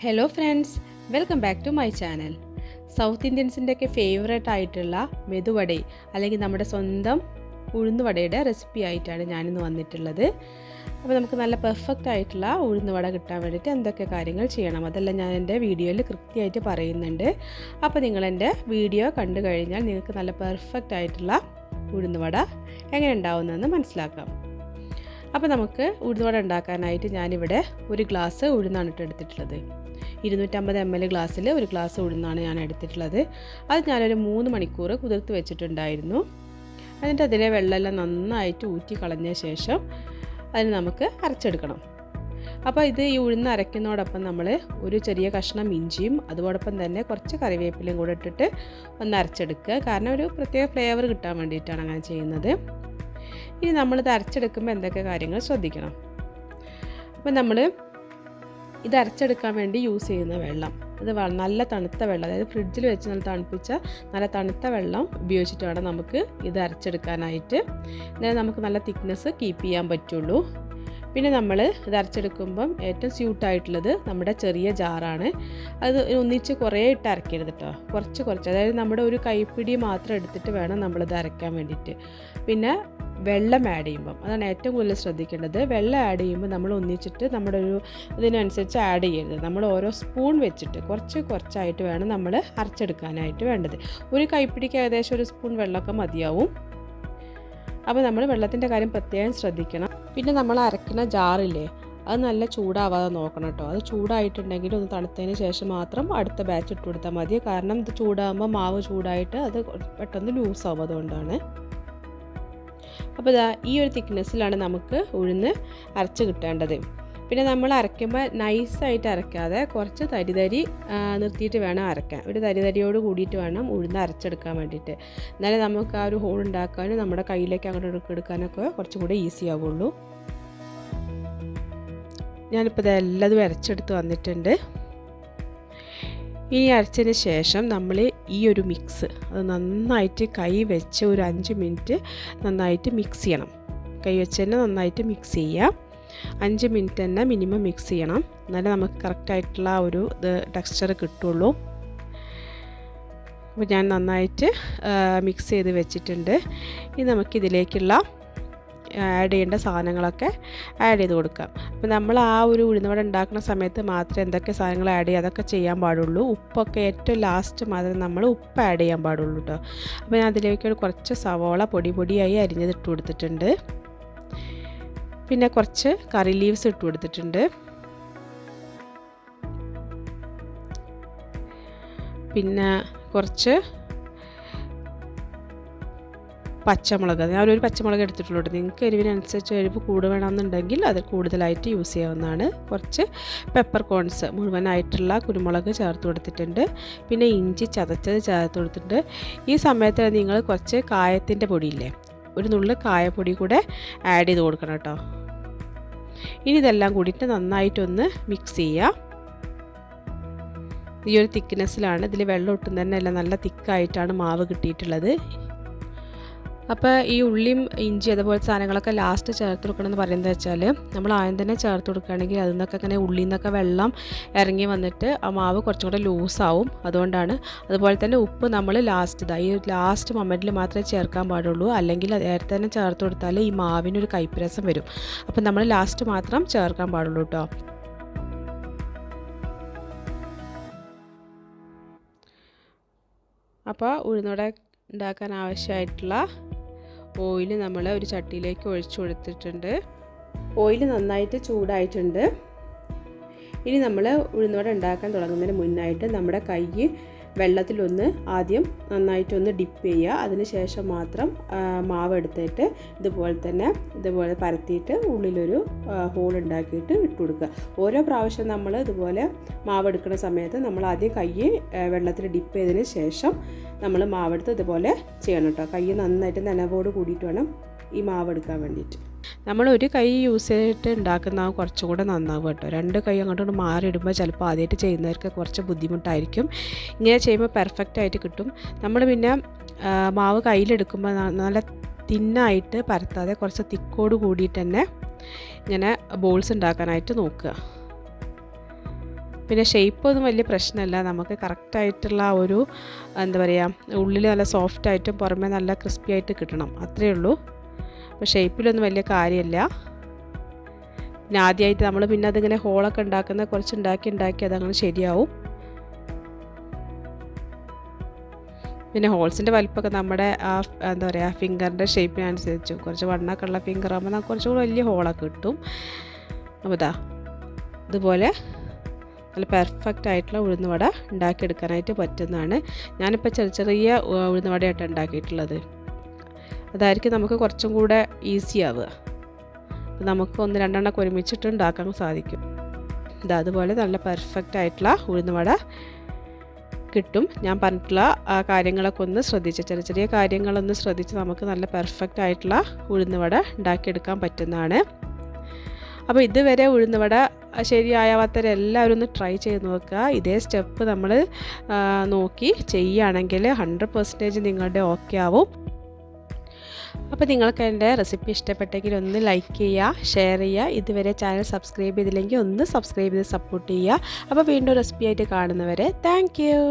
Hello friends, welcome back to my channel. South ഇന്ത്യൻസിൻ്റെയൊക്കെ favourite ആയിട്ടുള്ള മെതുവട അല്ലെങ്കിൽ നമ്മുടെ സ്വന്തം ഉഴുന്നുവടയുടെ റെസിപ്പി ആയിട്ടാണ് ഞാനിന്ന് വന്നിട്ടുള്ളത്. അപ്പോൾ നമുക്ക് നല്ല പെർഫെക്റ്റ് ആയിട്ടുള്ള ഉഴുന്നുവട കിട്ടാൻ വേണ്ടിയിട്ട് എന്തൊക്കെ കാര്യങ്ങൾ ചെയ്യണം അതെല്ലാം ഞാൻ എൻ്റെ വീഡിയോയിൽ കൃത്യമായിട്ട് പറയുന്നുണ്ട്. അപ്പോൾ നിങ്ങൾ എൻ്റെ വീഡിയോ കണ്ടു കഴിഞ്ഞാൽ നിങ്ങൾക്ക് നല്ല പെർഫെക്റ്റ് ആയിട്ടുള്ള ഉഴുന്നുവട എങ്ങനെ ഉണ്ടാവുന്നതെന്ന് മനസ്സിലാക്കാം. അപ്പോൾ നമുക്ക് ഉഴുന്നുവട ഉണ്ടാക്കാനായിട്ട് ഞാനിവിടെ ഒരു ഗ്ലാസ് ഉഴുന്നാണ് എടുത്തിട്ടുള്ളത്. 250 ml ഗ്ലാസ്സിൽ ഒരു ഗ്ലാസ് ഉഴുന്നാണ് ഞാൻ എടുത്തിട്ടുള്ളത്. അത് ഞാനൊരു 3 മണിക്കൂർ കുതിർത്ത് വെച്ചിട്ടുണ്ടായിരുന്നു. എന്നിട്ട് അതിലെ വെള്ളമെല്ലാം നന്നായിട്ട് ഊറ്റി കളഞ്ഞ ശേഷം അതിന് നമുക്ക് അരച്ചെടുക്കണം. അപ്പോൾ ഈ ഉഴുന്ന് അരയ്ക്കുന്നതോടൊപ്പം നമ്മൾ ഒരു ചെറിയ കഷ്ണം ഇഞ്ചിയും അതോടൊപ്പം തന്നെ കുറച്ച് കറിവേപ്പിലയും കൂടെ ഇട്ടിട്ട് ഒന്ന് അരച്ചെടുക്കുക. കാരണം ഒരു പ്രത്യേക ഫ്ലേവർ കിട്ടാൻ വേണ്ടിയിട്ടാണ് അങ്ങനെ ചെയ്യുന്നത്. ഇനി നമ്മളിത് അരച്ചെടുക്കുമ്പോൾ എന്തൊക്കെ കാര്യങ്ങൾ ശ്രദ്ധിക്കണം. അപ്പോൾ നമ്മൾ ഇത് അരച്ചെടുക്കാൻ വേണ്ടി യൂസ് ചെയ്യുന്ന വെള്ളം അത് നല്ല തണുത്ത വെള്ളം, അതായത് ഫ്രിഡ്ജിൽ വെച്ച് നല്ല തണുപ്പിച്ച നല്ല തണുത്ത വെള്ളം ഉപയോഗിച്ചിട്ട് വേണം നമുക്ക് ഇത് അരച്ചെടുക്കാനായിട്ട്. അതായത് നമുക്ക് നല്ല തിക്നെസ് കീപ്പ് ചെയ്യാൻ പറ്റുള്ളൂ. പിന്നെ നമ്മൾ ഇത് അരച്ചെടുക്കുമ്പം ഏറ്റവും സ്യൂട്ടായിട്ടുള്ളത് നമ്മുടെ ചെറിയ ജാറാണ്. അത് ഒന്നിച്ച് കുറേ ഇട്ട് അരക്കരുത് കേട്ടോ, കുറച്ച് അതായത് നമ്മുടെ ഒരു കൈപ്പിടി മാത്രം എടുത്തിട്ട് വേണം നമ്മളിത് അരയ്ക്കാൻ വേണ്ടിയിട്ട്. പിന്നെ വെള്ളം ആഡ് ചെയ്യുമ്പം അതാണ് ഏറ്റവും കൂടുതൽ ശ്രദ്ധിക്കേണ്ടത്. വെള്ളം ആഡ് ചെയ്യുമ്പോൾ നമ്മൾ ഒന്നിച്ചിട്ട് നമ്മുടെ ഒരു ഇതിനനുസരിച്ച് ആഡ് ചെയ്യരുത്. നമ്മൾ ഓരോ സ്പൂൺ വെച്ചിട്ട് കുറച്ചായിട്ട് വേണം നമ്മൾ അരച്ചെടുക്കാനായിട്ട് വേണ്ടത്. ഒരു കൈപ്പിടിക്ക് ഏകദേശം ഒരു സ്പൂൺ വെള്ളമൊക്കെ മതിയാവും. അപ്പോൾ നമ്മൾ വെള്ളത്തിൻ്റെ കാര്യം പ്രത്യേകം ശ്രദ്ധിക്കണം. പിന്നെ നമ്മൾ അരക്കുന്ന ജാറില്ലേ, അത് നല്ല ചൂടാവാതെ നോക്കണം കേട്ടോ. അത് ചൂടായിട്ടുണ്ടെങ്കിൽ ഒന്ന് തണുത്തതിന് ശേഷം മാത്രം അടുത്ത ബാച്ച് ഇട്ട് കൊടുത്താൽ മതി. കാരണം ഇത് ചൂടാകുമ്പോൾ മാവ് ചൂടായിട്ട് അത് പെട്ടെന്ന് ലൂസാവും, അതുകൊണ്ടാണ്. അപ്പോൾ ഈ ഒരു തിക്നെസ്സിലാണ് നമുക്ക് ഉഴുന്ന് അരച്ച് കിട്ടേണ്ടത്. പിന്നെ നമ്മൾ അരയ്ക്കുമ്പോൾ നൈസായിട്ട് അരയ്ക്കാതെ കുറച്ച് തരി നിർത്തിയിട്ട് വേണം അരയ്ക്കാൻ. ഒരു തരിയോട് കൂടിയിട്ട് വേണം ഉഴുന്ന് അരച്ചെടുക്കാൻ വേണ്ടിയിട്ട്. എന്നാലേ നമുക്ക് ആ ഒരു ഹോൾ ഉണ്ടാക്കാനും നമ്മുടെ കയ്യിലേക്ക് അങ്ങോട്ട് എടുക്കാനൊക്കെ കുറച്ചും കൂടെ ഈസി ആവുള്ളൂ. ഞാനിപ്പോൾ ഇതെല്ലാം അരച്ചെടുത്ത് വന്നിട്ടുണ്ട്. ഇനി അരച്ചതിന് ശേഷം നമ്മൾ ഈ ഒരു മിക്സ് അത് നന്നായിട്ട് കൈ വെച്ച് ഒരു 5 മിനിറ്റ് നന്നായിട്ട് മിക്സ് ചെയ്യണം. കൈ വെച്ച് തന്നെ നന്നായിട്ട് മിക്സ് ചെയ്യുക. 5 മിനിറ്റ് തന്നെ മിനിമം മിക്സ് ചെയ്യണം, എന്നാലേ നമുക്ക് കറക്റ്റായിട്ടുള്ള ഒരു ടെക്സ്ചർ കിട്ടുള്ളൂ. അപ്പോൾ ഞാൻ നന്നായിട്ട് മിക്സ് ചെയ്ത് വെച്ചിട്ടുണ്ട്. ഇനി നമുക്കിതിലേക്കുള്ള ആഡ് ചെയ്യേണ്ട സാധനങ്ങളൊക്കെ ആഡ് ചെയ്ത് കൊടുക്കാം. അപ്പോൾ നമ്മൾ ആ ഒരു ഉഴുന്നുവട ഉണ്ടാക്കുന്ന സമയത്ത് മാത്രമേ എന്തൊക്കെ സാധനങ്ങൾ ആഡ് ചെയ്യുക അതൊക്കെ ചെയ്യാൻ പാടുള്ളൂ. ഉപ്പൊക്കെ ഏറ്റവും ലാസ്റ്റ് മാത്രമേ നമ്മൾ ഉപ്പ് ആഡ് ചെയ്യാൻ പാടുള്ളൂ കേട്ടോ. അപ്പോൾ ഞാൻ അതിലേക്ക് കുറച്ച് സവോള പൊടിയായി അരിഞ്ഞത് ഇട്ട് കൊടുത്തിട്ടുണ്ട്. പിന്നെ കുറച്ച് കറി ലീവ്സ് ഇട്ട് കൊടുത്തിട്ടുണ്ട്. പിന്നെ കുറച്ച് പച്ചമുളക്, ഞാനൊരു പച്ചമുളക് എടുത്തിട്ടുള്ളൂ. നിങ്ങൾക്ക് എരിവിനനുസരിച്ച് എരിവ് കൂടുതൽ വേണമെന്നുണ്ടെങ്കിൽ അത് കൂടുതലായിട്ട് യൂസ് ചെയ്യാവുന്നതാണ്. കുറച്ച് പെപ്പർ കോൺസ് മുഴുവനായിട്ടുള്ള കുരുമുളക് ചേർത്ത് കൊടുത്തിട്ടുണ്ട്. പിന്നെ ഇഞ്ചി ചതച്ചത് ചേർത്ത് കൊടുത്തിട്ടുണ്ട്. ഈ സമയത്ത് നിങ്ങൾ കുറച്ച് കായത്തിൻ്റെ പൊടിയില്ലേ, ഒരു നുള്ളു കായപ്പൊടി കൂടെ ആഡ് ചെയ്ത് കൊടുക്കണം കേട്ടോ. ഇനി ഇതെല്ലാം കൂടിയിട്ട് നന്നായിട്ടൊന്ന് മിക്സ് ചെയ്യുക. ഈ ഒരു തിക്നെസ്സിലാണ്, ഇതിൽ വെള്ളം ഒട്ടും തന്നെ അല്ല, നല്ല തിക്കായിട്ടാണ് മാവ് കിട്ടിയിട്ടുള്ളത്. അപ്പോൾ ഈ ഉള്ളിയും ഇഞ്ചി അതുപോലത്തെ സാധനങ്ങളൊക്കെ ലാസ്റ്റ് ചേർത്ത് കൊടുക്കണമെന്ന് പറയുന്നത് വെച്ചാൽ നമ്മൾ ആദ്യം തന്നെ ചേർത്ത് കൊടുക്കുകയാണെങ്കിൽ അതിൽ നിന്നൊക്കെ ഇങ്ങനെ ഉള്ളിൽ നിന്നൊക്കെ വെള്ളം ഇറങ്ങി വന്നിട്ട് ആ മാവ് കുറച്ചും കൂടെ ലൂസാവും, അതുകൊണ്ടാണ്. അതുപോലെ തന്നെ ഉപ്പ് നമ്മൾ ഈ ലാസ്റ്റ് മൊമെൻറ്റിൽ മാത്രമേ ചേർക്കാൻ പാടുള്ളൂ. അല്ലെങ്കിൽ നേരത്തെ തന്നെ ചേർത്ത് കൊടുത്താൽ ഈ മാവിനൊരു കയ്പ്പരസം വരും. അപ്പം നമ്മൾ ലാസ്റ്റ് മാത്രം ചേർക്കാൻ പാടുള്ളൂ കേട്ടോ. അപ്പോൾ ഉഴുന്നുവട ഉണ്ടാക്കാൻ ആവശ്യമായിട്ടുള്ള ഓയിൽ നമ്മൾ ഒരു ചട്ടിയിലേക്ക് ഒഴിച്ചു കൊടുത്തിട്ടുണ്ട്. ഓയിൽ നന്നായിട്ട് ചൂടായിട്ടുണ്ട്. ഇനി നമ്മൾ ഉഴുന്നുവട ഉണ്ടാക്കാൻ തുടങ്ങുന്നതിന് മുന്നായിട്ട് നമ്മുടെ കൈ വെള്ളത്തിലൊന്ന് ആദ്യം നന്നായിട്ടൊന്ന് ഡിപ്പ് ചെയ്യുക. അതിന് ശേഷം മാത്രം മാവ് എടുത്തിട്ട് ഇതുപോലെ പരത്തിയിട്ട് ഉള്ളിലൊരു ഹോൾ ഉണ്ടാക്കിയിട്ട് ഇട്ട് കൊടുക്കുക. ഓരോ പ്രാവശ്യം നമ്മൾ ഇതുപോലെ മാവ് എടുക്കുന്ന സമയത്ത് നമ്മൾ ആദ്യം കൈ വെള്ളത്തിൽ ഡിപ്പ് ചെയ്തതിന് ശേഷം നമ്മൾ മാവെടുത്ത് ഇതുപോലെ ചെയ്യണം കേട്ടോ. കൈ നന്നായിട്ട് നനവോട് കൂടിയിട്ട് വേണം ഈ മാവ് എടുക്കാൻ വേണ്ടിയിട്ട്. നമ്മൾ ഒരു കൈ യൂസ് ചെയ്തിട്ട് ഉണ്ടാക്കുന്ന കുറച്ചുകൂടെ നന്നാവും കേട്ടോ. 2 കൈ അങ്ങോട്ട് മാറിയിടുമ്പോൾ ചിലപ്പോൾ ആദ്യമായിട്ട് ചെയ്യുന്നവർക്ക് കുറച്ച് ബുദ്ധിമുട്ടായിരിക്കും. ഇങ്ങനെ ചെയ്യുമ്പോൾ പെർഫെക്റ്റ് ആയിട്ട് കിട്ടും. നമ്മൾ പിന്നെ മാവ് കയ്യിലെടുക്കുമ്പോൾ നല്ല തിന്നായിട്ട് പരത്താതെ കുറച്ച് തിക്കോട് കൂടിയിട്ട് തന്നെ ഇങ്ങനെ ബോൾസ് ഉണ്ടാക്കാനായിട്ട് നോക്കുക. പിന്നെ ഷേപ്പൊന്നും വലിയ പ്രശ്നമല്ല, നമുക്ക് കറക്റ്റായിട്ടുള്ള ഒരു എന്താ പറയുക, ഉള്ളിൽ നല്ല സോഫ്റ്റായിട്ടും പുറമേ നല്ല ക്രിസ്പി ആയിട്ട് കിട്ടണം, അത്രയേ ഉള്ളൂ. അപ്പോൾ ഷേപ്പിലൊന്നും വലിയ കാര്യമില്ല. പിന്നെ ആദ്യമായിട്ട് നമ്മൾ പിന്നെ അതിങ്ങനെ ഹോളൊക്കെ ഉണ്ടാക്കുന്ന കുറച്ച് ഉണ്ടാക്കി അതങ്ങനെ ശരിയാവും. പിന്നെ ഹോൾസിൻ്റെ വലിപ്പമൊക്കെ നമ്മുടെ ആ എന്താ പറയുക ഫിംഗറിൻ്റെ ഷേപ്പിനനുസരിച്ച്, കുറച്ച് വണ്ണമൊക്കെ ഉള്ള ഫിംഗർ ആകുമ്പോൾ നമുക്ക് കുറച്ചുകൂടി വലിയ ഹോളൊക്കെ കിട്ടും. അപ്പോൾ ഇതുപോലെ നല്ല പെർഫെക്റ്റ് ആയിട്ടുള്ള ഉഴുന്നുവട ഉണ്ടാക്കിയെടുക്കാനായിട്ട് പറ്റുന്നതാണ്. ഞാനിപ്പോൾ ചെറിയ ഉഴുന്നുവടയായിട്ട് ഉണ്ടാക്കിയിട്ടുള്ളത്. അതായിരിക്കും നമുക്ക് കുറച്ചും കൂടെ ഈസി ആവുക. നമുക്ക് 1-2 ഒരുമിച്ചിട്ട് ഉണ്ടാക്കാൻ സാധിക്കും. അതുപോലെ നല്ല പെർഫെക്റ്റ് ആയിട്ടുള്ള ഉഴുന്നുവട കിട്ടും. ഞാൻ പറഞ്ഞിട്ടുള്ള ആ കാര്യങ്ങളൊക്കെ ഒന്ന് ശ്രദ്ധിച്ച്, ചെറിയ കാര്യങ്ങളൊന്ന് ശ്രദ്ധിച്ച് നമുക്ക് നല്ല പെർഫെക്റ്റ് ആയിട്ടുള്ള ഉഴുന്നുവട ഉണ്ടാക്കിയെടുക്കാൻ പറ്റുന്നതാണ്. അപ്പോൾ ഇതുവരെ ഉഴുന്നുവട ശരിയാവാത്തവരെല്ലാവരും ഒന്ന് ട്രൈ ചെയ്ത് നോക്കുക. ഇതേ സ്റ്റെപ്പ് നമ്മൾ നോക്കി ചെയ്യുകയാണെങ്കിൽ 100% നിങ്ങളുടെ ഓക്കെ ആവും. അപ്പോൾ നിങ്ങൾക്ക് എൻ്റെ റെസിപ്പി ഇഷ്ടപ്പെട്ടെങ്കിൽ ഒന്ന് ലൈക്ക് ചെയ്യുക, ഷെയർ ചെയ്യുക. ഇതുവരെ ചാനൽ സബ്സ്ക്രൈബ് ചെയ്തില്ലെങ്കിൽ ഒന്ന് സബ്സ്ക്രൈബ് ചെയ്ത് സപ്പോർട്ട് ചെയ്യുക. അപ്പോൾ വീണ്ടും റെസിപ്പി ആയിട്ട് കാണുന്നവരെ താങ്ക് യു.